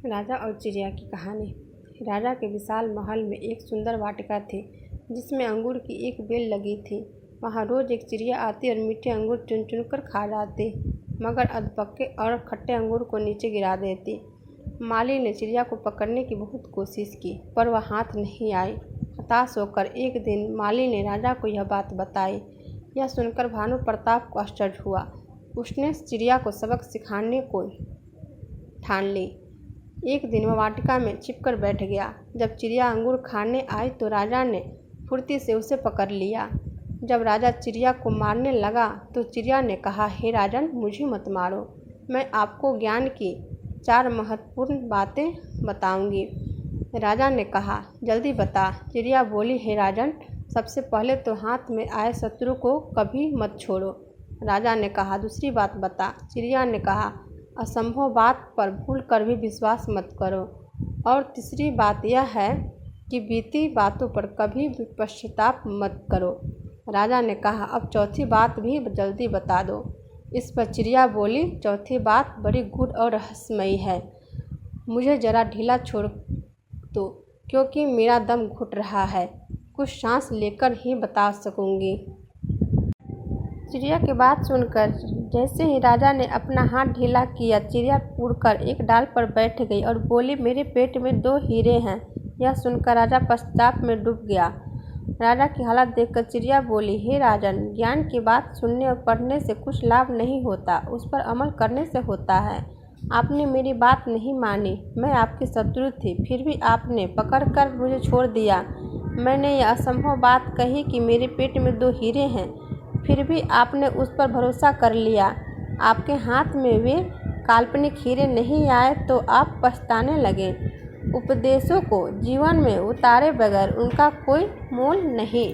राजा और चिड़िया की कहानी। राजा के विशाल महल में एक सुंदर वाटिका थी जिसमें अंगूर की एक बेल लगी थी। वहाँ रोज एक चिड़िया आती और मीठे अंगूर चुन चुन कर खा जाती, मगर अधपके और खट्टे अंगूर को नीचे गिरा देती। माली ने चिड़िया को पकड़ने की बहुत कोशिश की, पर वह हाथ नहीं आई। हताश होकर एक दिन माली ने राजा को यह बात बताई। यह सुनकर भानु प्रताप को आश्चर्य हुआ। उसने चिड़िया को सबक सिखाने को ठान ली। एक दिन वह वाटिका में छिपकर बैठ गया। जब चिड़िया अंगूर खाने आई तो राजा ने फुर्ती से उसे पकड़ लिया। जब राजा चिड़िया को मारने लगा तो चिड़िया ने कहा, हे राजन, मुझे मत मारो, मैं आपको ज्ञान की 4 महत्वपूर्ण बातें बताऊंगी। राजा ने कहा, जल्दी बता। चिड़िया बोली, हे राजन, सबसे पहले तो हाथ में आए शत्रु को कभी मत छोड़ो। राजा ने कहा, दूसरी बात बता। चिड़िया ने कहा, असंभव बात पर भूल कर भी विश्वास मत करो। और तीसरी बात यह है कि बीती बातों पर कभी भी पश्चाताप मत करो। राजा ने कहा, अब चौथी बात भी जल्दी बता दो। इस पर चिड़िया बोली, चौथी बात बड़ी गूढ़ और रहस्यमयी है। मुझे जरा ढीला छोड़ दो, क्योंकि मेरा दम घुट रहा है। कुछ सांस लेकर ही बता सकूंगी। चिड़िया की बात सुनकर जैसे ही राजा ने अपना हाथ ढीला किया, चिड़िया उड़कर एक डाल पर बैठ गई और बोली, मेरे पेट में 2 हीरे हैं। यह सुनकर राजा पश्चाताप में डूब गया। राजा की हालत देखकर चिड़िया बोली, हे राजन, ज्ञान की बात सुनने और पढ़ने से कुछ लाभ नहीं होता, उस पर अमल करने से होता है। आपने मेरी बात नहीं मानी। मैं आपकी शत्रु थी, फिर भी आपने पकड़कर मुझे छोड़ दिया। मैंने यह असंभव बात कही कि मेरे पेट में 2 हीरे हैं, फिर भी आपने उस पर भरोसा कर लिया। आपके हाथ में वे काल्पनिक हीरे नहीं आए तो आप पछताने लगे। उपदेशों को जीवन में उतारे बगैर उनका कोई मोल नहीं।